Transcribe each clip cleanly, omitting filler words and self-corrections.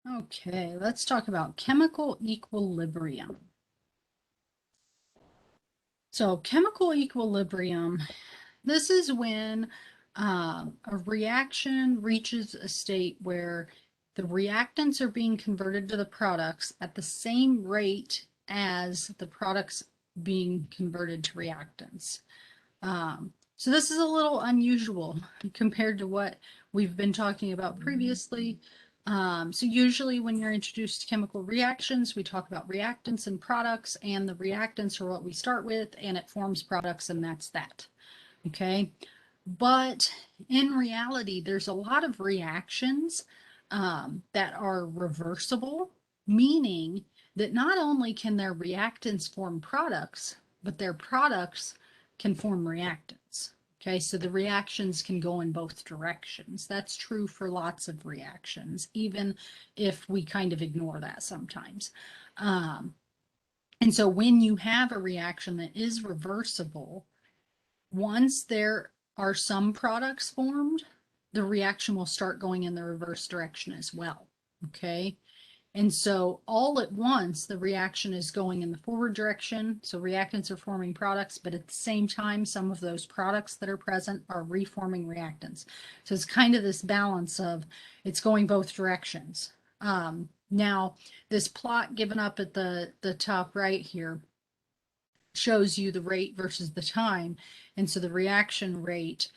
Okay, let's talk about chemical equilibrium. So chemical equilibrium, this is when a reaction reaches a state where the reactants are being converted to the products at the same rate as the products being converted to reactants. So this is a little unusual compared to what we've been talking about previously. So usually when you're introduced to chemical reactions, we talk about reactants and products, and the reactants are what we start with, and it forms products, and that's that. Okay. But in reality, there's a lot of reactions that are reversible, meaning that not only can their reactants form products, but their products can form reactants. Okay, so the reactions can go in both directions. That's true for lots of reactions, even if we kind of ignore that sometimes. Um, and so when you have a reaction that is reversible, once there are some products formed, the reaction will start going in the reverse direction as well. Okay. And so all at once, the reaction is going in the forward direction. So reactants are forming products, but at the same time, some of those products that are present are reforming reactants. So it's kind of this balance of it's going both directions. Now, this plot given up at the top right here shows you the rate versus the time. And so the reaction rate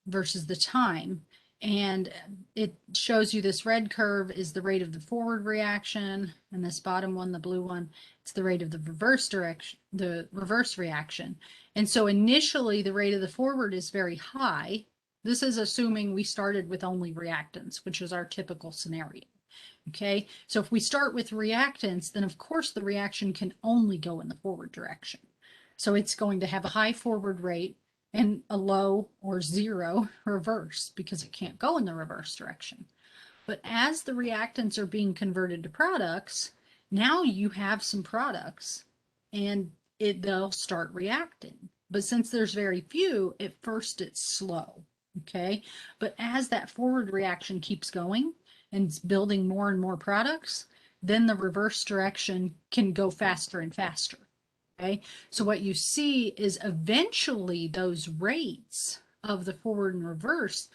versus the time. And it shows you this red curve is the rate of the forward reaction, and this bottom one, the blue one, it's the rate of the reverse direction, the reverse reaction. And so initially the rate of the forward is very high. This is assuming we started with only reactants, which is our typical scenario. Okay, so if we start with reactants, then of course the reaction can only go in the forward direction. So it's going to have a high forward rate and a low or zero reverse because it can't go in the reverse direction. But as the reactants are being converted to products, now you have some products and they'll start reacting. But since there's very few, at first it's slow. Okay, but as that forward reaction keeps going, and building more and more products, then the reverse direction can go faster and faster. Okay, so what you see is eventually those rates of the forward and reverse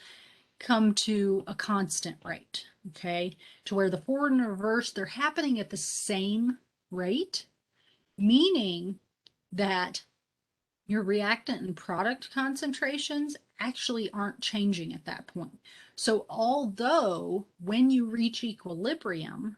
come to a constant rate. Okay, to where the forward and reverse, they're happening at the same rate, meaning that your reactant and product concentrations actually aren't changing at that point. So although when you reach equilibrium,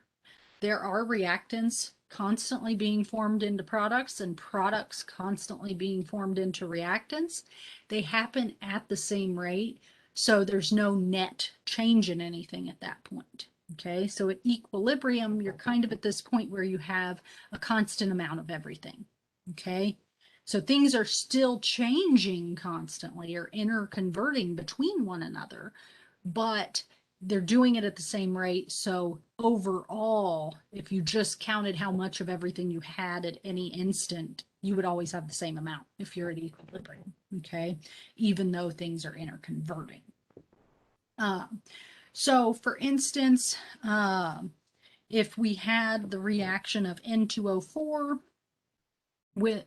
there are reactants constantly being formed into products and products constantly being formed into reactants, they happen at the same rate. So there's no net change in anything at that point. Okay, so at equilibrium, you're kind of at this point where you have a constant amount of everything. Okay, so things are still changing constantly or interconverting between one another, but they're doing it at the same rate. So overall, if you just counted how much of everything you had at any instant, you would always have the same amount if you're at equilibrium, okay? Even though things are interconverting. So for instance, if we had the reaction of N2O4 with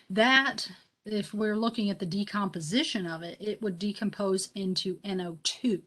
that, if we're looking at the decomposition of it, it would decompose into NO2.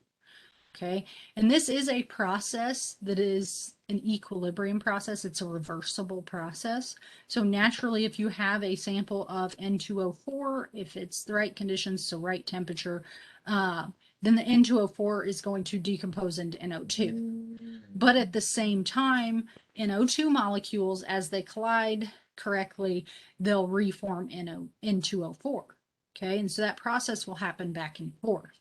Okay, and this is a process that is an equilibrium process. It's a reversible process. So naturally, if you have a sample of N2O4, if it's the right conditions, so right temperature, then the N2O4 is going to decompose into NO2. But at the same time, NO2 molecules, as they collide correctly, they'll reform N2O4. Okay, and so that process will happen back and forth.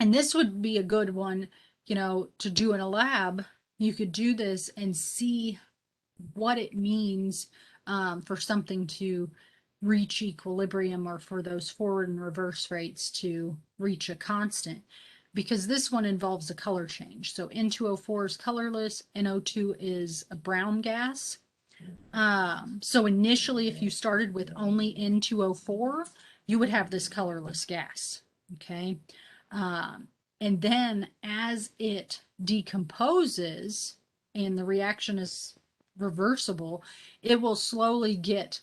And this would be a good one, to do in a lab. You could do this and see what it means for something to reach equilibrium or for those forward and reverse rates to reach a constant, because this one involves a color change. So N2O4 is colorless, NO2 is a brown gas. So initially, if you started with only N2O4, you would have this colorless gas. Okay. And then as as it decomposes and the reaction is reversible, it will slowly get,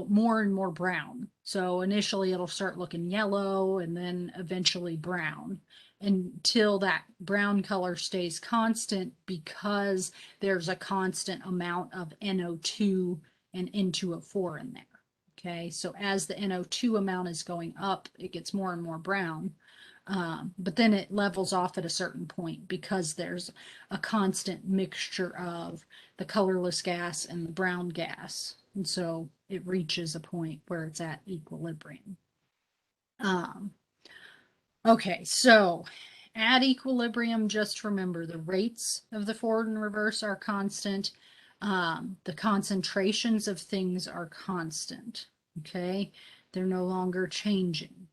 more and more brown. So initially it'll start looking yellow and then eventually brown until that brown color stays constant because there's a constant amount of NO2 and N2O4 in there. Okay, so as the NO2 amount is going up, it gets more and more brown. But then it levels off at a certain point because there's a constant mixture of the colorless gas and the brown gas. And so it reaches a point where it's at equilibrium. Okay, so at equilibrium, just remember the rates of the forward and reverse are constant. The concentrations of things are constant. Okay, they're no longer changing.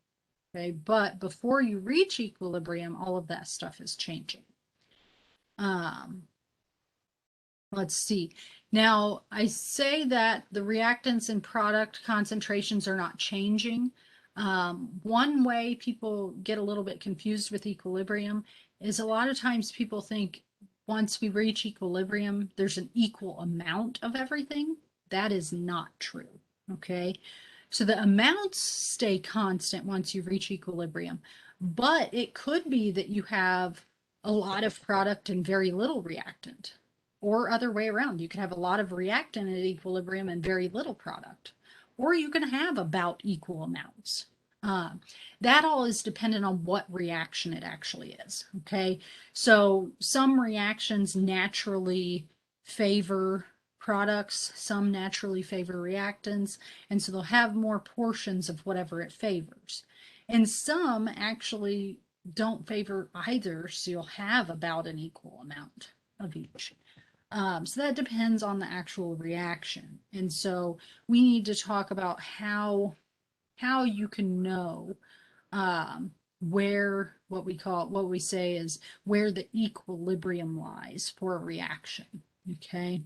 Okay, but before you reach equilibrium, all of that stuff is changing. Let's see. Now, I say that the reactants and product concentrations are not changing. One way people get a little bit confused with equilibrium is a lot of times people think once we reach equilibrium, there's an equal amount of everything. That is not true. Okay. So the amounts stay constant once you reach equilibrium, but it could be that you have a lot of product and very little reactant, or other way around. You could have a lot of reactant at equilibrium and very little product, or you can have about equal amounts. That all is dependent on what reaction it actually is. Okay, so some reactions naturally favor products, some naturally favor reactants, and so they'll have more portions of whatever it favors. And some actually don't favor either, so you'll have about an equal amount of each. So that depends on the actual reaction. And so we need to talk about how you can know where what we say is where the equilibrium lies for a reaction. Okay.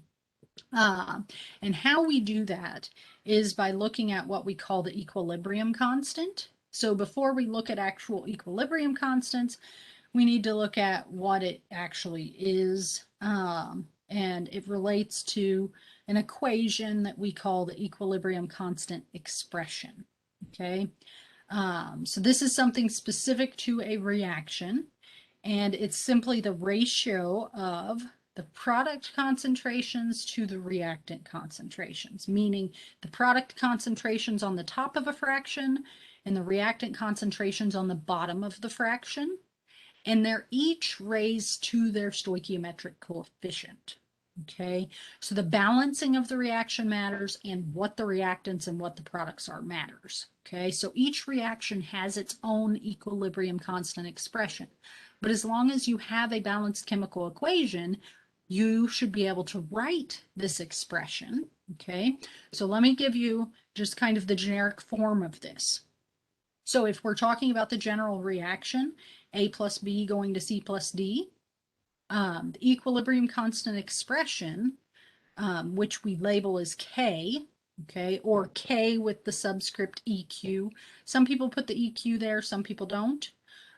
And how we do that is by looking at what we call the equilibrium constant. So before we look at actual equilibrium constants, we need to look at what it actually is. And it relates to an equation that we call the equilibrium constant expression. Okay. So this is something specific to a reaction, and it's simply the ratio of the product concentrations to the reactant concentrations, meaning the product concentrations on the top of a fraction and the reactant concentrations on the bottom of the fraction, and they're each raised to their stoichiometric coefficient. Okay, so the balancing of the reaction matters, and what the reactants and what the products are matters. Okay, so each reaction has its own equilibrium constant expression, but as long as you have a balanced chemical equation, you should be able to write this expression. Okay, so let me give you just kind of the generic form of this. So if we're talking about the general reaction, A plus B going to C plus D, the equilibrium constant expression, which we label as K, okay, or K with the subscript EQ. Some people put the EQ there, some people don't.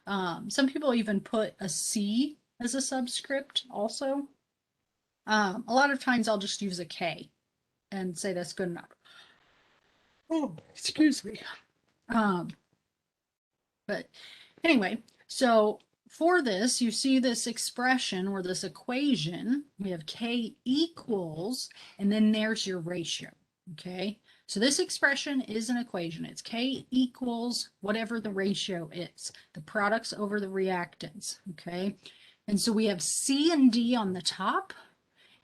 Some people even put a C as a subscript also. A lot of times I'll just use a K and say that's good enough. Oh, excuse me. But anyway, so for this, you see this expression or this equation, we have K equals, and then there's your ratio, okay? So this expression is an equation. It's K equals whatever the ratio is, the products over the reactants, okay? And so we have C and D on the top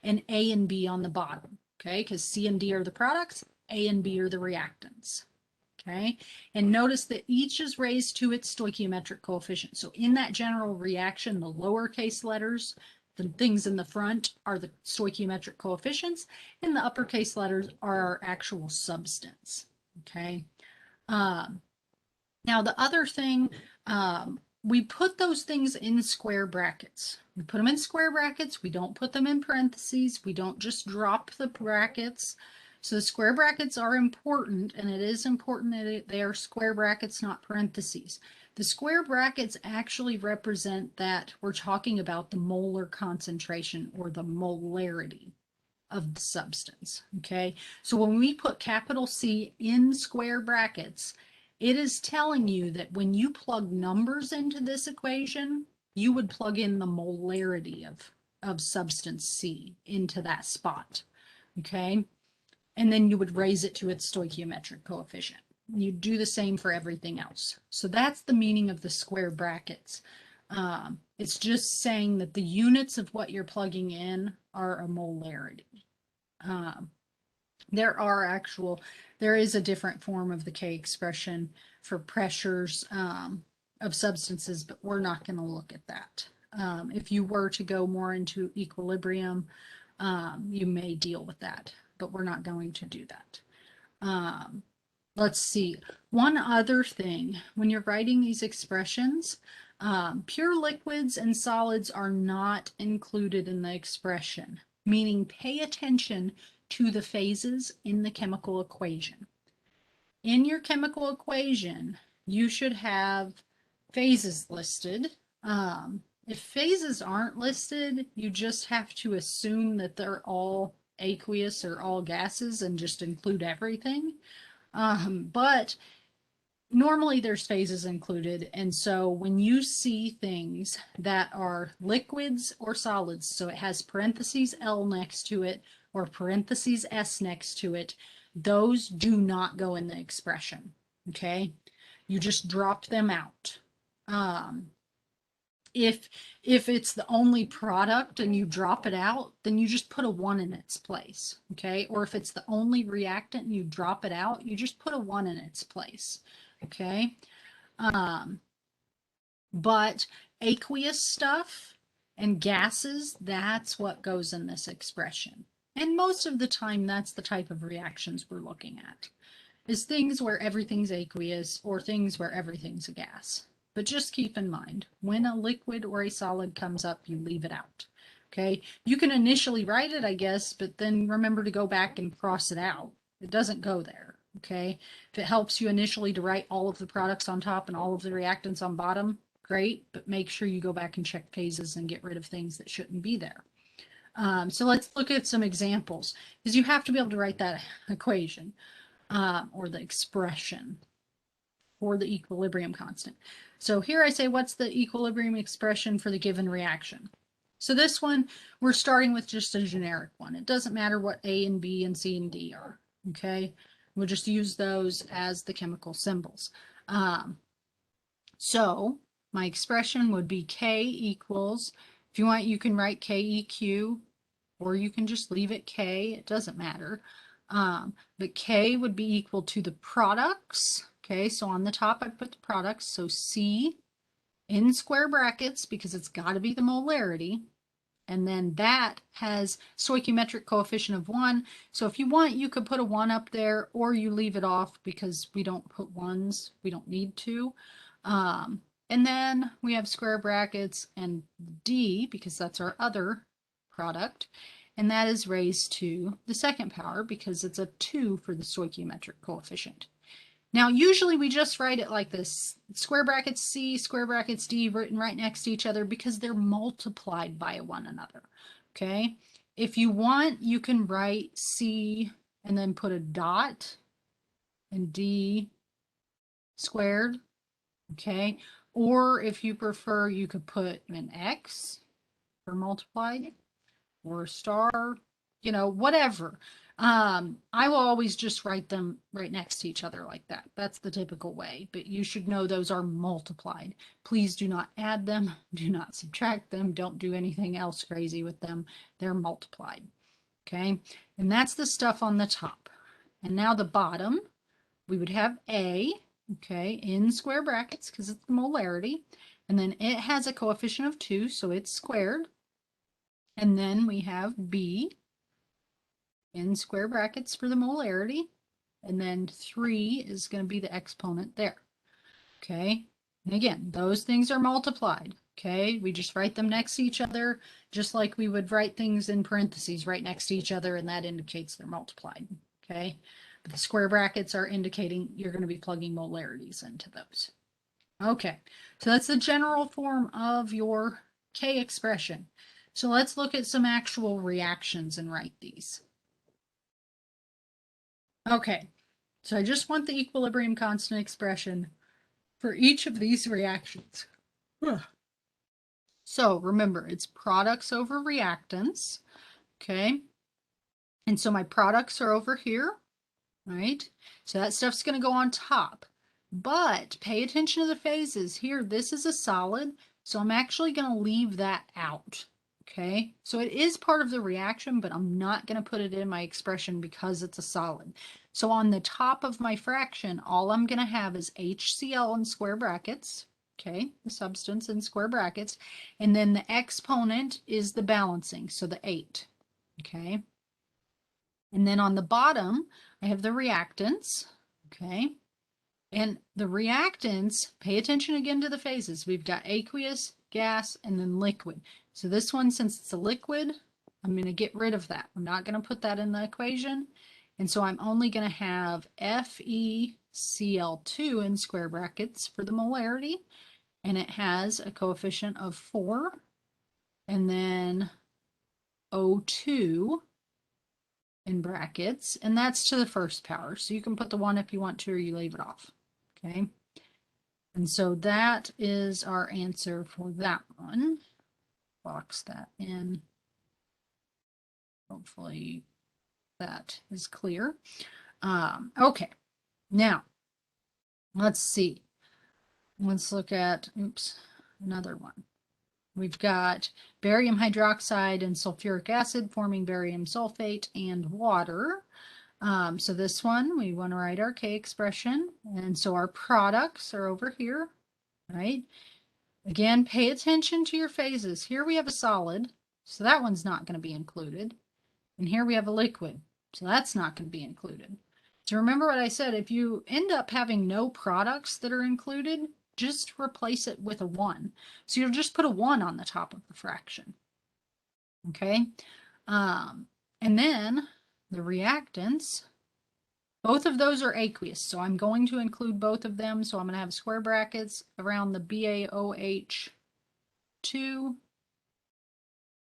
and A and B on the bottom, okay? Because C and D are the products, A and B are the reactants. Okay, and notice that each is raised to its stoichiometric coefficient. So in that general reaction, the lowercase letters, the things in the front, are the stoichiometric coefficients, and the uppercase letters are our actual substance. Okay. Now the other thing, we put those things in square brackets. We put them in square brackets. We don't put them in parentheses. We don't just drop the brackets. So the square brackets are important, and it is important that they are square brackets, not parentheses. The square brackets actually represent that we're talking about the molar concentration or the molarity of the substance, okay? So when we put capital C in square brackets, it is telling you that when you plug numbers into this equation, you would plug in the molarity of substance C into that spot, okay? And then you would raise it to its stoichiometric coefficient. You do the same for everything else. So that's the meaning of the square brackets. It's just saying that the units of what you're plugging in are a molarity. There is a different form of the K expression for pressures of substances, but we're not going to look at that. If you were to go more into equilibrium, you may deal with that, but we're not going to do that. Let's see. One other thing, when you're writing these expressions, pure liquids and solids are not included in the expression, meaning pay attention to the phases in the chemical equation. In your chemical equation, you should have phases listed. If phases aren't listed, you just have to assume that they're all aqueous or all gases and just include everything. But normally there's phases included, and so when you see things that are liquids or solids, so it has parentheses L next to it or parentheses S next to it, those do not go in the expression, okay? You just drop them out. If it's the only product and you drop it out, then you just put a 1 in its place, okay? Or if it's the only reactant and you drop it out, you just put a 1 in its place, okay? But aqueous stuff and gases, that's what goes in this expression. And most of the time, that's the type of reactions we're looking at, is things where everything's aqueous or things where everything's a gas. But just keep in mind, when a liquid or a solid comes up, you leave it out. Okay, you can initially write it, I guess, but then remember to go back and cross it out. It doesn't go there. Okay, if it helps you initially to write all of the products on top and all of the reactants on bottom, great, but make sure you go back and check phases and get rid of things that shouldn't be there. So let's look at some examples, because you have to be able to write that equation or the expression for the equilibrium constant. So here I say, what's the equilibrium expression for the given reaction? So this one, we're starting with just a generic one. It doesn't matter what A and B and C and D are, okay? We'll just use those as the chemical symbols. So my expression would be K equals, if you want, you can write KEQ, or you can just leave it K, it doesn't matter. But K would be equal to the products. Okay, so on the top I put the products, so C in square brackets because it's got to be the molarity, and then that has stoichiometric coefficient of 1. So if you want, you could put a 1 up there, or you leave it off because we don't put 1s, we don't need to. And then we have square brackets and D because that's our other product, and that is raised to the second power because it's a 2 for the stoichiometric coefficient. Now, usually we just write it like this, square brackets C, square brackets D written right next to each other because they're multiplied by one another, okay? If you want, you can write C and then put a dot and D squared, okay? Or if you prefer, you could put an X for multiplied or a star, you know, whatever. I will always just write them right next to each other like that. That's the typical way, but you should know those are multiplied. Please do not add them, do not subtract them, don't do anything else crazy with them. They're multiplied, okay? And that's the stuff on the top. And now the bottom, we would have A, okay, in square brackets because it's the molarity, and then it has a coefficient of 2, so it's squared. And then we have B in square brackets for the molarity, and then 3 is going to be the exponent there. Okay, and again, those things are multiplied. Okay, we just write them next to each other, just like we would write things in parentheses right next to each other, and that indicates they're multiplied. Okay, but the square brackets are indicating you're going to be plugging molarities into those. Okay, so that's the general form of your K expression. So let's look at some actual reactions and write these. Okay, so I just want the equilibrium constant expression for each of these reactions. So remember, it's products over reactants, okay? And so my products are over here, right? So that stuff's going to go on top. But pay attention to the phases. Here, this is a solid, so I'm actually going to leave that out, okay? So it is part of the reaction, but I'm not going to put it in my expression because it's a solid. So on the top of my fraction, all I'm going to have is HCl in square brackets, okay? The substance in square brackets. And then the exponent is the balancing, so the 8, okay? And then on the bottom, I have the reactants, okay? And the reactants, pay attention again to the phases. We've got aqueous, gas, and then liquid. So this one, since it's a liquid, I'm going to get rid of that. I'm not going to put that in the equation. And so I'm only going to have FeCl2 in square brackets for the molarity. And it has a coefficient of 4. And then O2 in brackets, and that's to the first power. So you can put the 1 if you want to, or you leave it off. Okay. And so that is our answer for that one. Box that in. Hopefully that is clear. Okay. Now, let's see. Let's look at, oops, another one. We've got barium hydroxide and sulfuric acid forming barium sulfate and water. So this one, we want to write our K expression. And so our products are over here, right? Again, pay attention to your phases. Here we have a solid, so that one's not going to be included. And here we have a liquid, so that's not going to be included. So remember what I said, if you end up having no products that are included, just replace it with a 1. So you'll just put a 1 on the top of the fraction. Okay? And then the reactants, both of those are aqueous, so I'm going to include both of them. So I'm going to have square brackets around the BaOH2,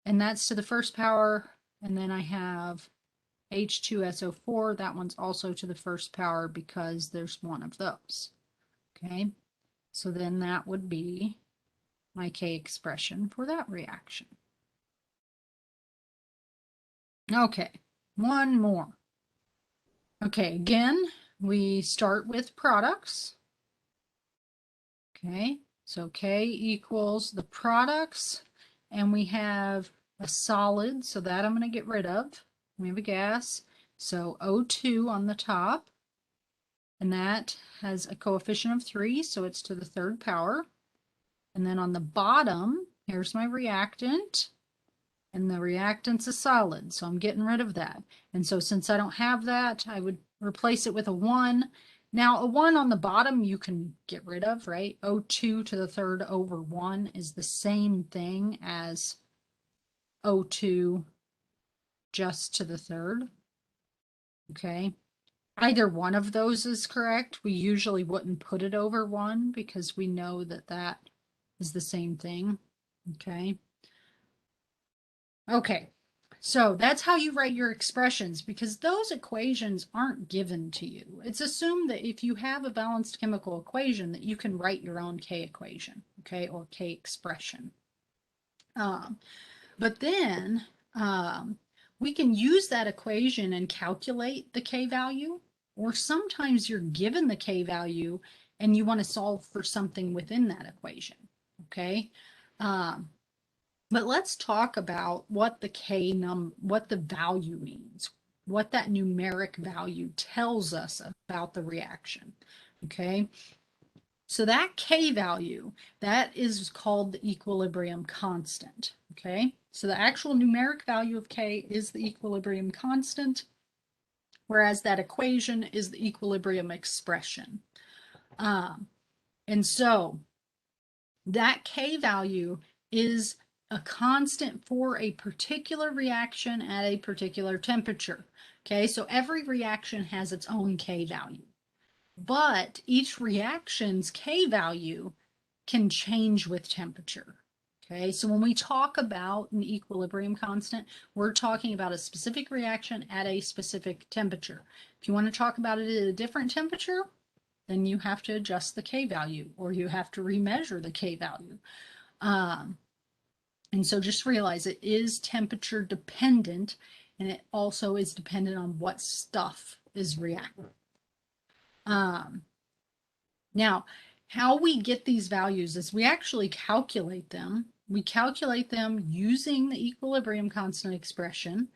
and that's to the first power. And then I have H2SO4. That one's also to the first power because there's one of those. Okay, so then that would be my K expression for that reaction. Okay, one more. Okay, again, we start with products. Okay, so K equals the products, and we have a solid, so that I'm going to get rid of. We have a gas, so O2 on the top, and that has a coefficient of 3, so it's to the third power. And then on the bottom, here's my reactant, and the reactant's a solid, so I'm getting rid of that. And so since I don't have that, I would replace it with a 1. Now, a 1 on the bottom you can get rid of, right? O2 to the third over 1 is the same thing as O2 just to the third. Okay. Either one of those is correct. We usually wouldn't put it over 1 because we know that that is the same thing. Okay. Okay. So that's how you write your expressions, because those equations aren't given to you. It's assumed that if you have a balanced chemical equation that you can write your own K equation, okay, or K expression. But then we can use that equation and calculate the K value, or sometimes you're given the K value and you want to solve for something within that equation, okay? But let's talk about what the what the value means, what that numeric value tells us about the reaction. Okay, so that K value, that is called the equilibrium constant. Okay, so the actual numeric value of K is the equilibrium constant, whereas that equation is the equilibrium expression. And so that K value is a constant for a particular reaction at a particular temperature. Okay, so every reaction has its own K value. but each reaction's K value can change with temperature. Okay, so when we talk about an equilibrium constant, we're talking about a specific reaction at a specific temperature. If you want to talk about it at a different temperature, then you have to adjust the K value, or you have to remeasure the K value. And so just realize it is temperature dependent, and it also is dependent on what stuff is reacting. Now, how we get these values is we actually calculate them. We calculate them using the equilibrium constant expression,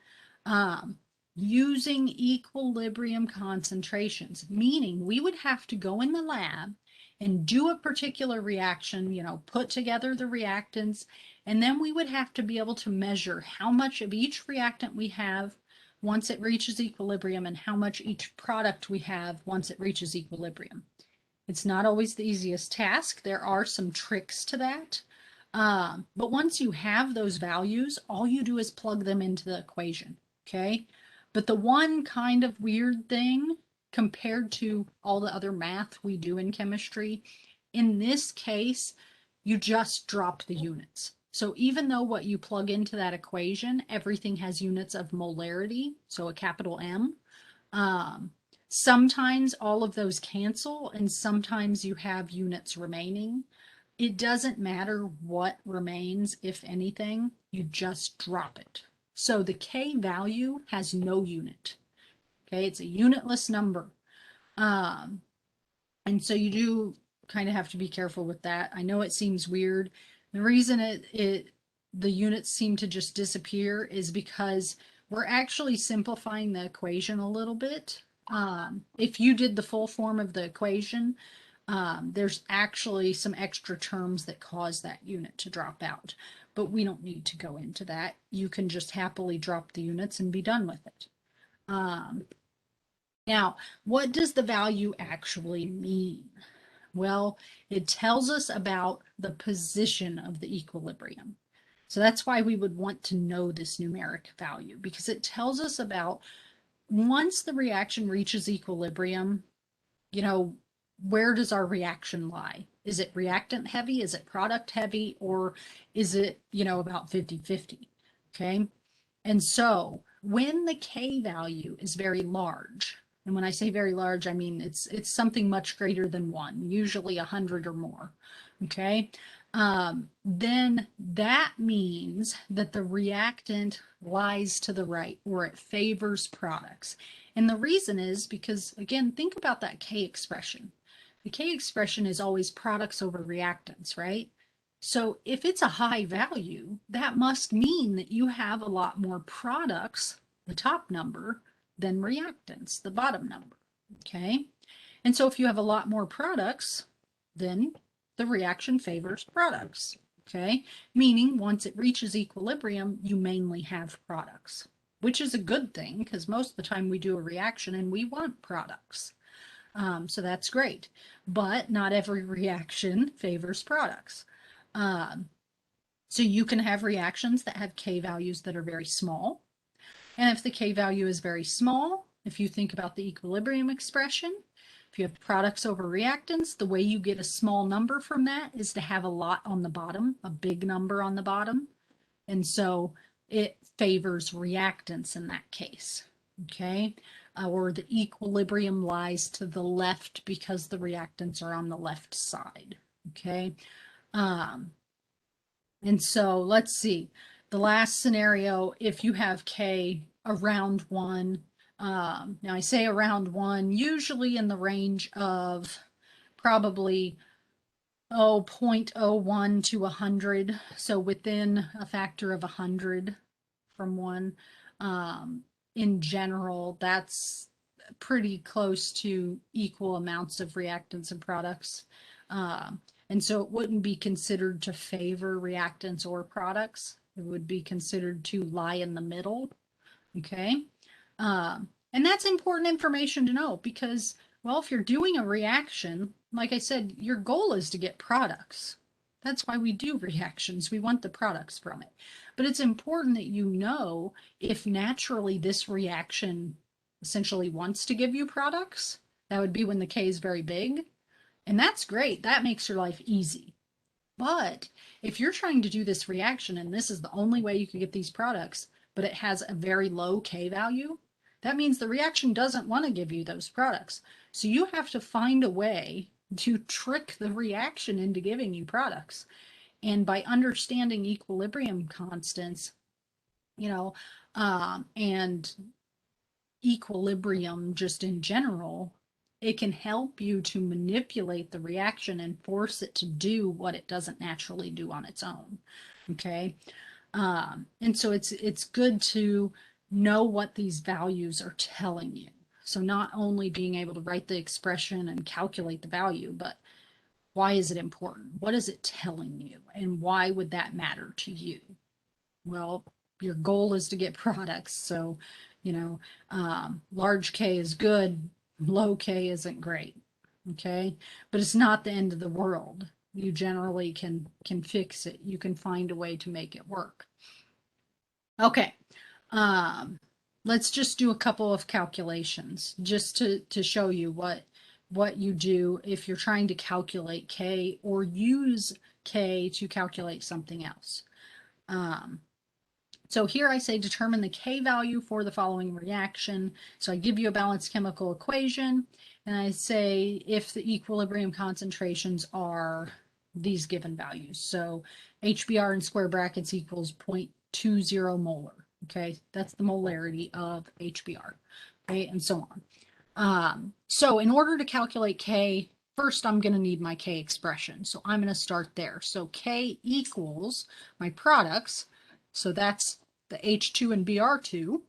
using equilibrium concentrations, meaning we would have to go in the lab and do a particular reaction, put together the reactants, and then we would have to be able to measure how much of each reactant we have once it reaches equilibrium and how much each product we have once it reaches equilibrium. It's not always the easiest task. There are some tricks to that. But once you have those values, all you do is plug them into the equation, okay? But the one kind of weird thing compared to all the other math we do in chemistry, in this case, you just drop the units. So even though what you plug into that equation, everything has units of molarity, so a capital M, sometimes all of those cancel and sometimes you have units remaining. It doesn't matter what remains, if anything, you just drop it. So the K value has no unit. Okay, it's a unitless number. And so you do kind of have to be careful with that. I know it seems weird. The reason the units seem to just disappear is because we're actually simplifying the equation a little bit. If you did the full form of the equation, there's actually some extra terms that cause that unit to drop out, but we don't need to go into that. You can just happily drop the units and be done with it. Now, what does the value actually mean? Well, it tells us about the position of the equilibrium. So that's why we would want to know this numeric value, because it tells us about once the reaction reaches equilibrium, where does our reaction lie? Is it reactant heavy? Is it product heavy? Or is it, about 50-50? Okay. And so when the K value is very large, and when I say very large, I mean it's something much greater than 1, usually 100 or more. Okay. Then that means that the reactant lies to the right, or it favors products. And the reason is because, again, think about that K expression. The K expression is always products over reactants, right? So if it's a high value, that must mean that you have a lot more products, the top number, than reactants, the bottom number, okay? And so if you have a lot more products, then the reaction favors products, okay? Meaning once it reaches equilibrium, you mainly have products, which is a good thing because most of the time we do a reaction and we want products. So that's great, but not every reaction favors products. So you can have reactions that have K values that are very small. And if the K value is very small, if you think about the equilibrium expression, if you have products over reactants, the way you get a small number from that is to have a lot on the bottom, a big number on the bottom. And so it favors reactants in that case, okay? Or the equilibrium lies to the left because the reactants are on the left side, okay? And so let's see, the last scenario, if you have K around 1, now I say around 1, usually in the range of probably 0.01 to 100, so within a factor of 100 from 1. In general, that's pretty close to equal amounts of reactants and products. And so it wouldn't be considered to favor reactants or products. It would be considered to lie in the middle. Okay. And that's important information to know because, well, if you're doing a reaction, like I said, your goal is to get products. That's why we do reactions. We want the products from it. But it's important that you know if naturally this reaction essentially wants to give you products, That would be when the K is very big. And that's great. That makes your life easy. But if you're trying to do this reaction and this is the only way you can get these products, but it has a very low K value, that means the reaction doesn't want to give you those products. So you have to find a way to trick the reaction into giving you products. And by understanding equilibrium constants, and equilibrium just in general, it can help you to manipulate the reaction and force it to do what it doesn't naturally do on its own. Okay. And so it's good to know what these values are telling you. So not only being able to write the expression and calculate the value, but why is it important? What is it telling you? And why would that matter to you? Well, your goal is to get products. So, large K is good, low K isn't great. Okay. But it's not the end of the world. You generally can fix it. You can find a way to make it work. Okay. Let's just do a couple of calculations just to show you what you do if you're trying to calculate K or use K to calculate something else. So here I say determine the K value for the following reaction. So I give you a balanced chemical equation and I say if the equilibrium concentrations are these given values. So HBr in square brackets equals 0.20 molar. Okay, that's the molarity of HBr. Okay, and so on. So in order to calculate K, first I'm going to need my K expression. So I'm going to start there. So K equals my products. So that's the H2 and Br2.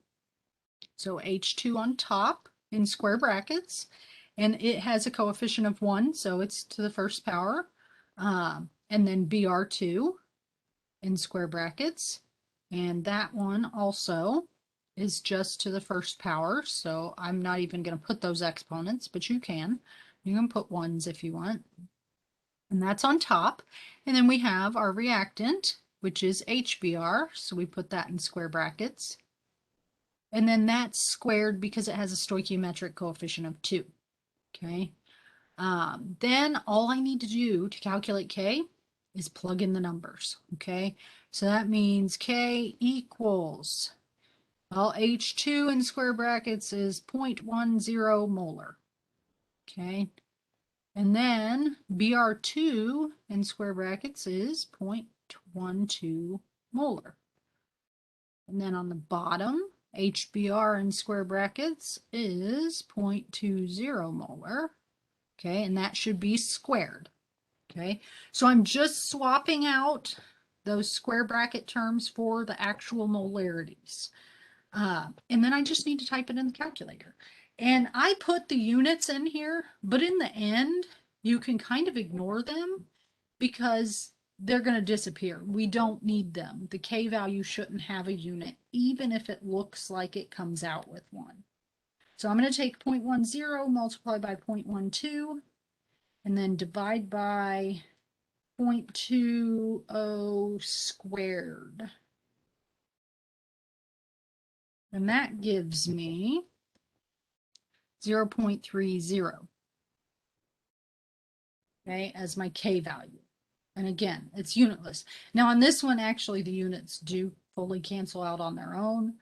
So H2 on top in square brackets. And it has a coefficient of 1, so it's to the first power. And then Br2 in square brackets. And that one also is just to the first power. So I'm not even going to put those exponents, but you can. You can put ones if you want. And that's on top. And then we have our reactant, which is HBr. So we put that in square brackets. And then that's squared because it has a stoichiometric coefficient of 2. Okay. Then all I need to do to calculate K is plug in the numbers. Okay. So that means K equals, well, H2 in square brackets is 0.10 molar. Okay. And then Br2 in square brackets is 0.12 molar. And then on the bottom, HBr in square brackets is 0.20 molar. Okay, and that should be squared. Okay, so I'm just swapping out those square bracket terms for the actual molarities. And then I just need to type it in the calculator. And I put the units in here, but in the end, you can kind of ignore them because they're going to disappear. We don't need them. The K value shouldn't have a unit, even if it looks like it comes out with one. So I'm going to take 0.10, multiply by 0.12, and then divide by 0.20 squared. And that gives me 0.30, okay, as my K value. And again, it's unitless. Now on this one, actually the units do fully cancel out on their own.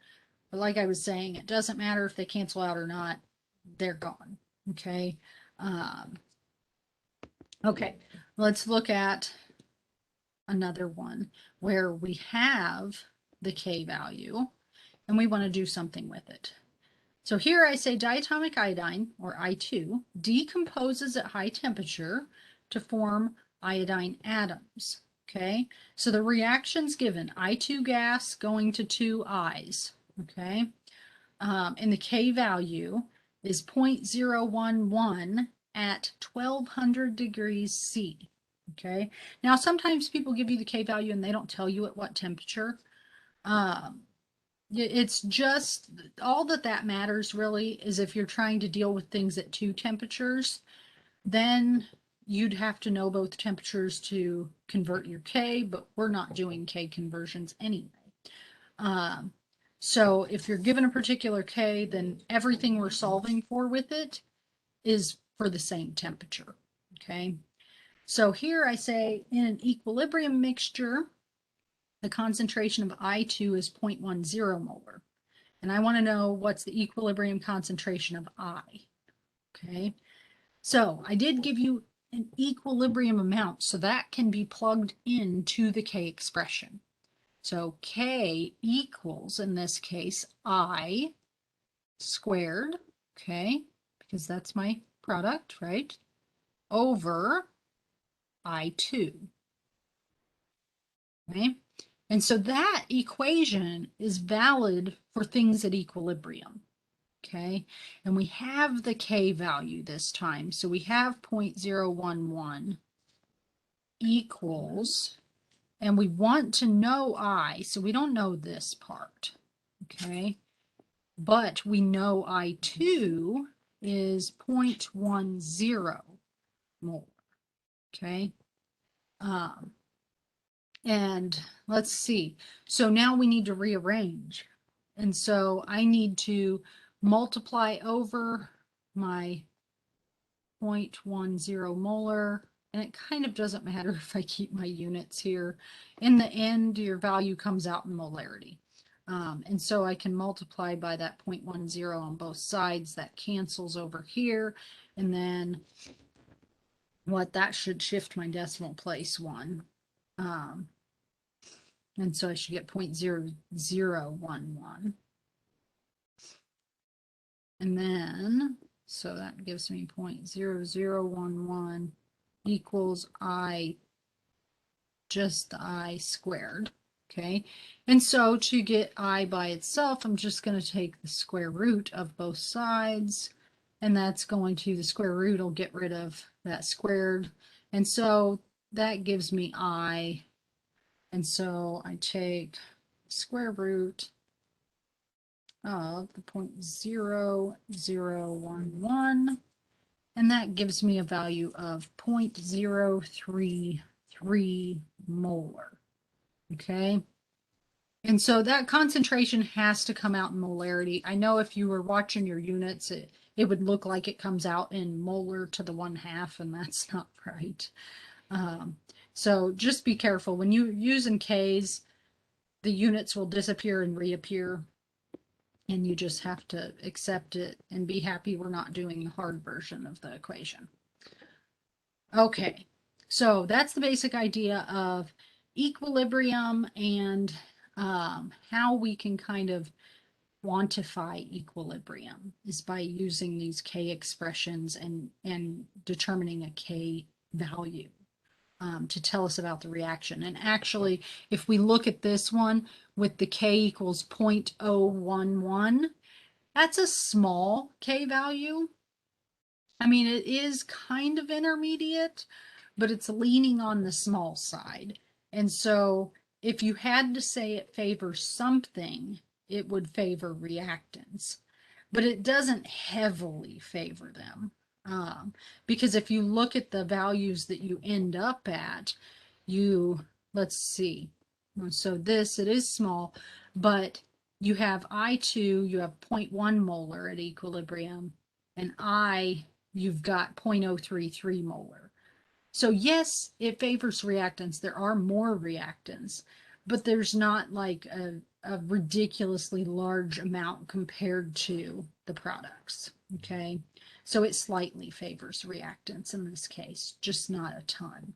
But like I was saying, it doesn't matter if they cancel out or not, they're gone. Okay. Okay, let's look at another one where we have the K value and we want to do something with it. So here I say diatomic iodine, or I2, decomposes at high temperature to form iodine atoms. Okay, so the reaction's given, I2 gas going to 2 I's. Okay, and the K value is 0.011 at 1200 degrees C. Okay, now sometimes people give you the K value and they don't tell you at what temperature. It's just, all that matters really is if you're trying to deal with things at 2 temperatures, then you'd have to know both temperatures to convert your K, but we're not doing K conversions anyway. So if you're given a particular K, then everything we're solving for with it is for the same temperature, okay? So here I say in an equilibrium mixture, the concentration of I2 is 0.10 molar. And I want to know what's the equilibrium concentration of I, okay? So I did give you an equilibrium amount, so that can be plugged into the K expression. So K equals, in this case, I squared, okay, because that's my product, right, over I2, okay? And so that equation is valid for things at equilibrium, okay? And we have the K value this time. So we have 0.011 equals, and we want to know I, so we don't know this part, okay? But we know I2 is 0.10 molar, okay? And let's see. So now we need to rearrange. And so I need to multiply over my 0.10 molar. And it kind of doesn't matter if I keep my units here. In the end, your value comes out in molarity. And so I can multiply by that 0.10 on both sides. That cancels over here. And then that should shift my decimal place one. And so I should get 0.0011. And then, so that gives me 0.0011 equals I, just the I squared. Okay. And so to get I by itself, I'm just going to take the square root of both sides. And that's going to, the square root will get rid of that squared. And so that gives me I. And so I take square root of the 0.0011, and that gives me a value of 0.033 molar, okay? And so that concentration has to come out in molarity. I know if you were watching your units, it would look like it comes out in molar to the 1/2, and that's not right. So just be careful. When you're using Ks, the units will disappear and reappear, and you just have to accept it and be happy we're not doing the hard version of the equation. Okay, so that's the basic idea of equilibrium and how we can kind of quantify equilibrium is by using these K expressions and determining a K value. To tell us about the reaction. And actually, if we look at this one with the K equals 0.011, that's a small K value. I mean, it is kind of intermediate, but it's leaning on the small side. And so if you had to say it favors something, it would favor reactants, but it doesn't heavily favor them. Because if you look at the values that you end up at, let's see. So this, it is small, but you have I2, you have 0.1 molar at equilibrium, and I, you've got 0.033 molar. So yes, it favors reactants. There are more reactants, but there's not like a ridiculously large amount compared to the products, okay? So it slightly favors reactants in this case, just not a ton.